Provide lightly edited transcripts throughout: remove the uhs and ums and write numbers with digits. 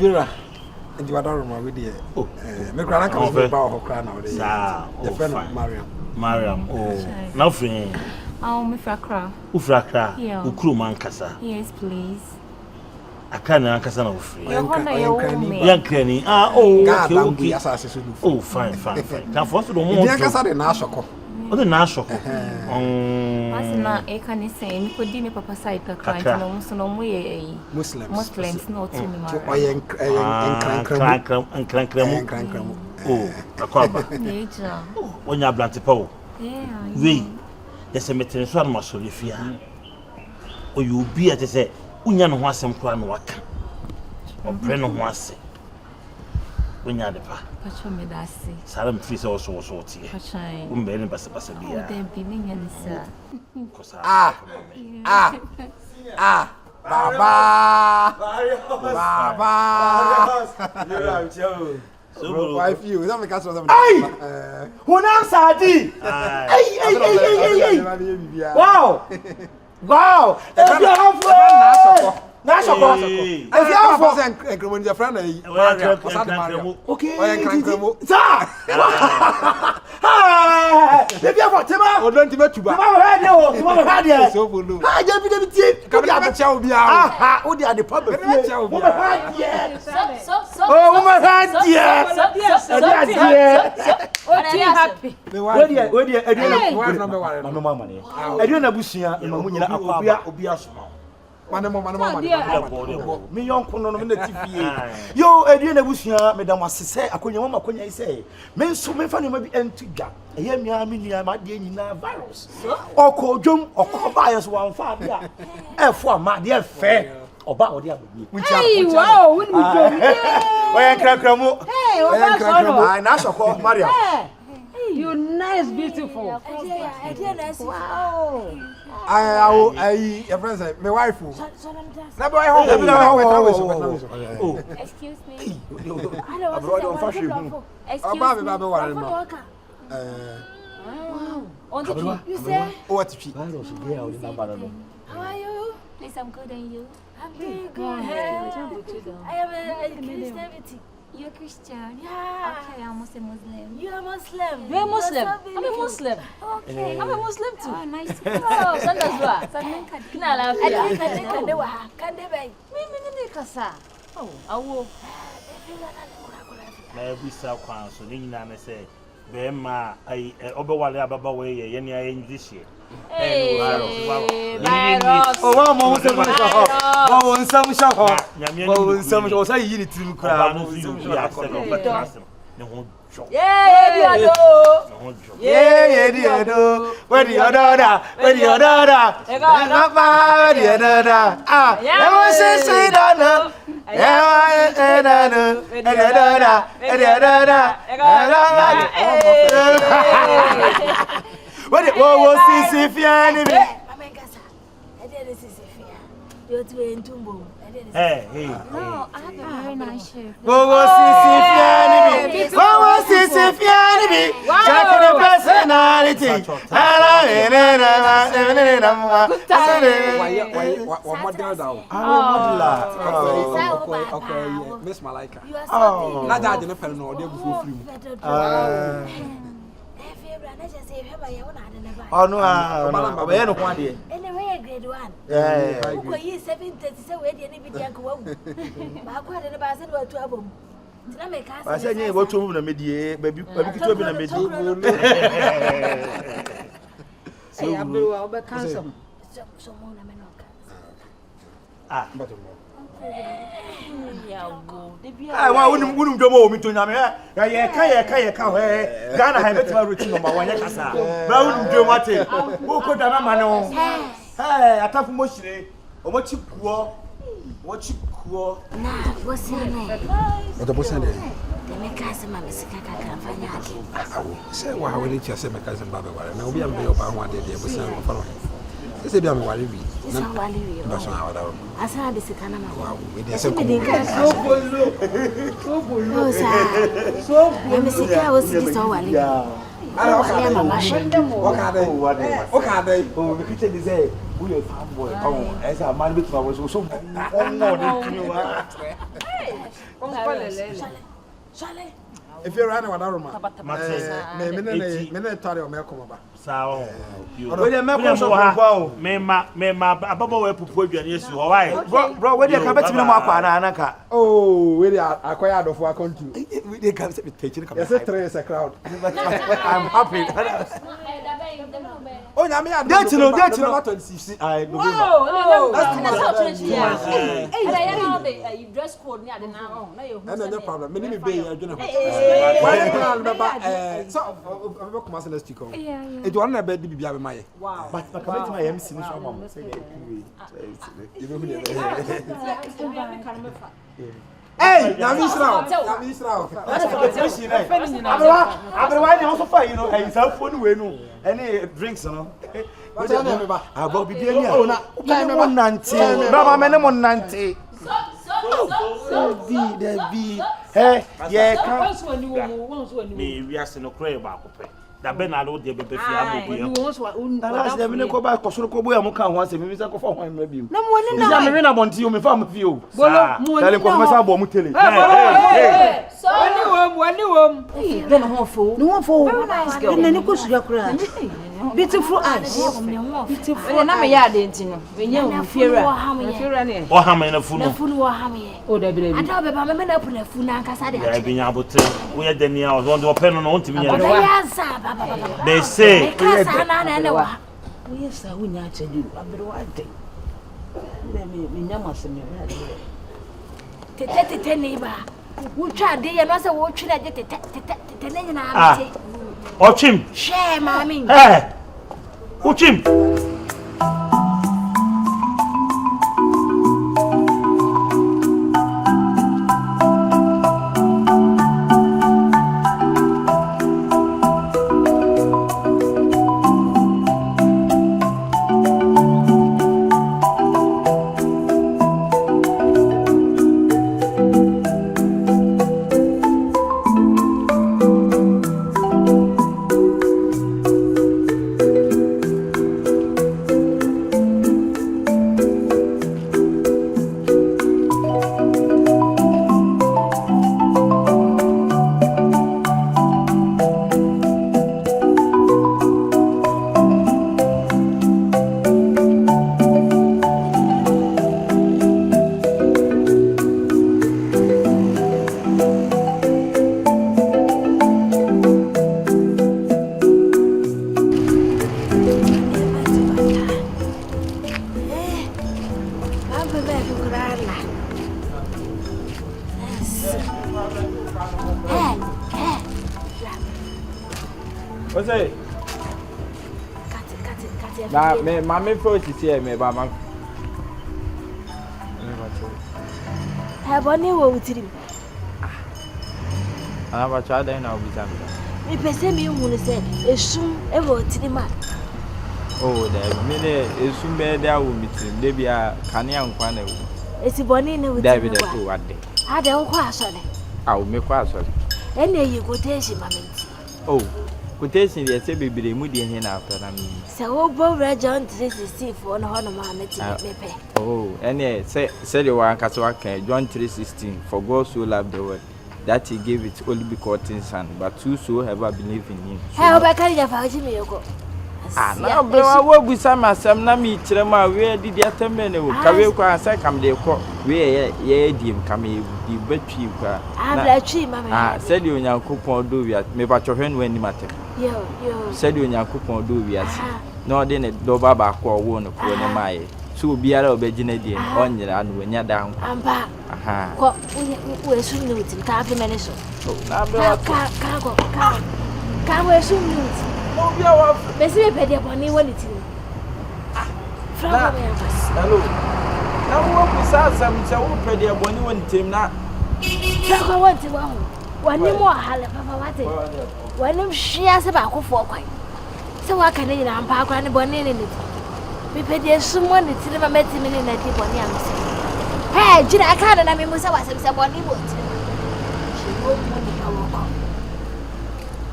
Vera. And you are not with you. Oh, my grandma comes about her crown nowadays. Your friend Miriam. Miriam, oh, nothing. Oh, me frakra. Ufrakra, Ukru Mankasa. Yes, please. I can't answer no free. Young Cranny, oh, okay. Oh, fine. Now, for the moment, I can't say Nashoko. Oh, the Nashoko. Masina, I can say, me could me papa side a crank, no way. Muslims, no to me. And crank. Oh, a crab. When you're Blantipo. We, there's a meeting, so I must solve you. Or you be at say. Unyan was some crown work. Or Brennan was when you're the pa. Pacho me that say. Salam Fis also was sorty. Pachai. Umbelin Bassabia. There be minion, sir. Baba. So wife you, that make us of them. Hey! Who now Sadi? Hey! Wow! If you have National. If you have your friend, okay. If you have Tima, or don't you bet you? So blue. I don't be the tip. Come to chow be out. Oh, they are the public. Oh, my hand, yes. Happy. Where do you number one? No money. I don't know Busia, Obia small. Me young no TV. Yo, Adriana Busia, Madame was say, I say, men so me funny maybe entija. A yam yam, my dear virus. Or call Jum or call bias 1 father. For my dear fair. Or bow dear. Hey, wow, when we go. Where can Cramo? Hey, I National Maria. You nice, beautiful. Wow. Your friend said, my wife. Oh, excuse me. I brought on fashion. You say, what if how are you? Please, I'm good, and you? I'm doing good. I am a Christianity. You're a Christian? Yeah. Okay, I'm a Muslim. You're a Muslim. You're a Muslim. I'm a Muslim. Okay. I'm a Muslim too. Oh, nice to meet you. Oh, Sandazwa. Can they buy? Me kasa. Oh, awo. Na bi sa kwan so ni nyina na say be ma ai obewale ababa we ye ni ayi this year. Hey, virus. Oh, wow, mo se mo so ho. Oh, nsam sha ho. Oh, nsam so say yi ni tirim kra. Oh, nsam ya se no betrasem. Ne ho jo. Yeah, Yeah, Diodo. Where the other? Where the other? Where the other? Ah, I was say no. What it was Sisifiani? Hey. No, I have a very nice shirt. What was Sisifiani? What was Sisifiani? Check the personality. Okay, Miss Malika. Oh, not that in a no, they will free. Oh no, I don't want it. Anyway, grade 1. Yeah. Who are 7:30 where the enemy can go? I quite a basket or 12. I said, yeah, what to media, baby, to be a media. Hey, ABREWA, but cancel. Ah, but I wouldn't go me to Namia. Ghana have a routine number 1 year. But I wouldn't do what it. Who could have a man? Hey, I thought mostly. What you poor? What you poor? What's your name? What the person? The Mekasa Mamisaka can say, why would it say my cousin Baba? Now we have been one day. They were following. This is a Wally. This is Wally. I saw this Canama. Wow, it is so Mr. was this all Wally. I don't know. What are they? Oh, the kitchen is a we are farm boy. Oh, as a man with flowers, so more than you are. Sholay. If you're running with Aroma, me tell you, me come back. Sao. Me ababa we pupu aduane esi ho why. Bro, where dey ka beti me mo akwa na anaka. Oh, where dey akoya adofo akontu. We dey come say take come. Yes, 3 is a crowd. I'm happy. Oh, na me and date no 26. I Whoa, that's you dress code near the now. No problem. Me me be adwene ho. Why can remember so come as next week. It one na be bibia be my. Wow. But come to my MC no so am. Hey, na me Israel. Abrewa ni also fine, you know, and some phone we no. Any drinks no. Abo bibi ani a. No nante. Baba me no nante. So be. Hey, yeah, come. Me we are no cry ba ko pe. Da be na lo de be fi amobu. Last day me ko ba ko soro ko boya mo kan ho asem mi se ko fa ho mra biu. Na me na bonti o me fa mo fi o. Tell ko me sa bo mu tele. Hey. So wani wom. Be no ho fo. No fo. Na ni ko suya kura. Beautiful eyes. Beautiful. Na me ya de ntino. We nya o fiera. Fiera ne. O ha me na fu no. Na fu no ha me. O da bire bi. Ada be ba me na fu na fu na nkasa de. Ya bi nya botre. We ya dani a o do pe no no ntimi nya. They say we yes, I will not tell you. ABREWA day. Me nyama me tete neighbor. We try dey and also we try dey tete na am. Ochim. Share mami. Eh. Ochim. Osei. Na me mama first here me ba ma. Ha boni wo wutirim. Ana ba cha dan na obi tam. Me pese me hu ne se esum e wo tirima. Oh, da me ne esum be da wo mitim de bia kane ankwa na wo. Esi boni ne wutirim. David e to wade. Ha de nkwa asole. Awo me kwa asole. Ene yi quotation mamenti. Oh. Quotation dey say bebere mu dey here na after na me. Se wo bo John 3:16 for no hono ma meti mepe. Oh, ene say the one kasa wa kan John 3:16 for God so loved the world that he gave it only begotten son but whosoever believe in him. Hey, obekari ja fa ji me yoko. Na ABREWA wo busa masam na me kire ma we di atembe ne wo ka we kwa say kam de ko we ye diem kam e di batwi kwa. Abratwi mama. Said you Onyankopon do wi me ba chwohwe no ani matem. Yo. Said you Onyankopon do wi ase. No de ne do baba ko wo no ko ne mai. So biara obegina die onyira anu anya da nko. Amba. Aha. Ko we sum no tim ka fe mene so. Na ABREWA ka we sum no tim. No bia wa. Besi me pede boni woni tim. Hello. Na wo busa sam se wo pede boni woni tim na. Trako wonti wa ho. Wani mo hala papa wate. Wani hia se ba kofo kwan. Se wa ka ne nyina ampa akwa ne boni ne ne. Me pede sumo ne tim ma meti me ne na di boni am se. Hey, jira aka na me musa wa se boni bo tim. Shi wo mo ni ka wo ko.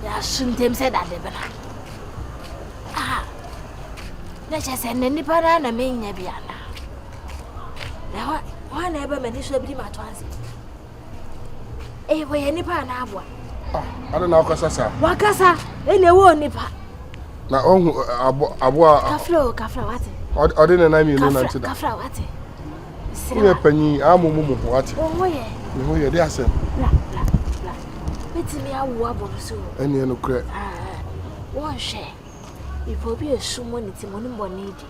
Ya suntem se da de bana. Na chese ne nipa na me nya bia na. Na wa na ebe me ni so bi ma to anse. Eh, we nipa na abwa. Ah, ada na wakasa. Wakasa, ene wo nipa. Na ohu abo Kafra wate. Ode na na mi no na ntida. Kafra wate. Uye panyi amumu wate. Oh ye. Me ho ye de asem. La. Betimi awu aboro so. Ene no kre. Won hwe. Ipo bi esumo ni timo ni mbone di.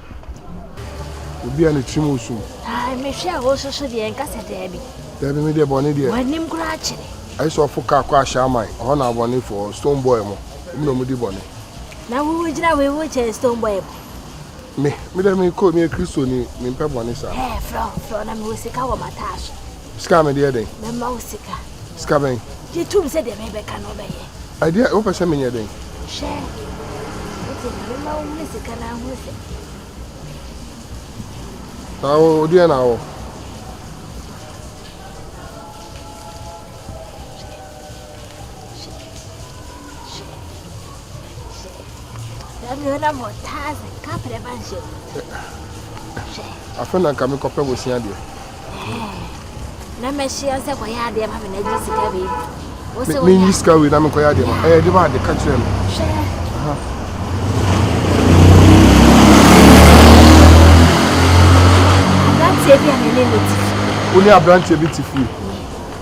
Obi a ne trimu usum. Me hwe a wo so de enka se da bi. Da bi me de bone de. Wanim kura akire. I saw fuka kwa shaman. Ho na bone for stone boy mo. No mu di bone. Na wo jira we wo che stone boy. Me de me ko me Kristo ni me mpe bone sa. Fro na me wo sika wo mataso. Sika me de den. Me ma wo sika. Sika ben. Je tum se de me be ka no be ye. Idea o pese me nye den. She. Me ma wo ni sika na ho se. Ta o dia na o. Na motaze ka prebanche. Afena nka me kope wo sia de. Na me shia se kwa ya de ma me na ji sika be. Wo se Me ni sika we na me ko ya de ma. De ba de ka kire me. Aha. That's it ya ne ne. Oni abrante bi ti fi.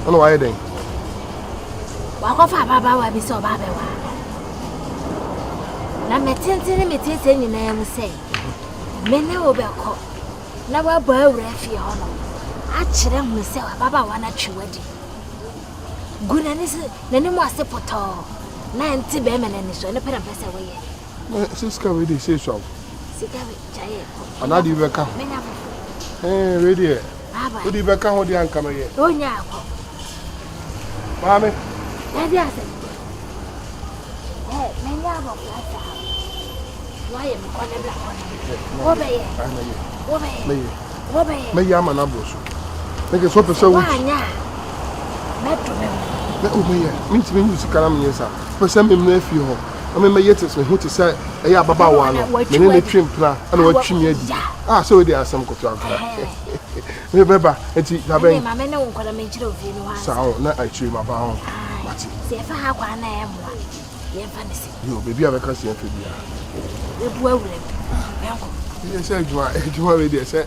Ono wa ye den. Wa ko fa baba wa bi so ba be wa. Na metentene metese nyina ya musei. Mene obekọ. Na wa ba awura fie ho no. A kire hu se wa baba wa na twewadi. Guna ni se na ni mu ase poto. Na nti be me na ni so ne pere pese wo ye. Siska we dey say so. Sika we chaye. Ana di be ka. Menya bo. We dey. Baba. We dey be ka ho di anka me ye. Onya akọ. Mami. Ya di ase. Menya bo plata. Why am I going to be Me ya mana boso. Me ke so pese wo. Wanya. Meto me. Me o me ya. Me ti me use kala me yesa. Pese me na afi ho. O me yetes me ho ti say e ya baba wa no. Me ne twempra ana wa twimi adi. Ah so we dey asem koto akra. Me beba enti na ben. Me me ne won kola me kire ofie no ha. Sao na a twimi baba ho. Mati. Se fa ha kwa na e mo. Ye fa ne se. Yo baby a be ka se afi bia. Ebu awure. Enko. Ye say ejuma we dey say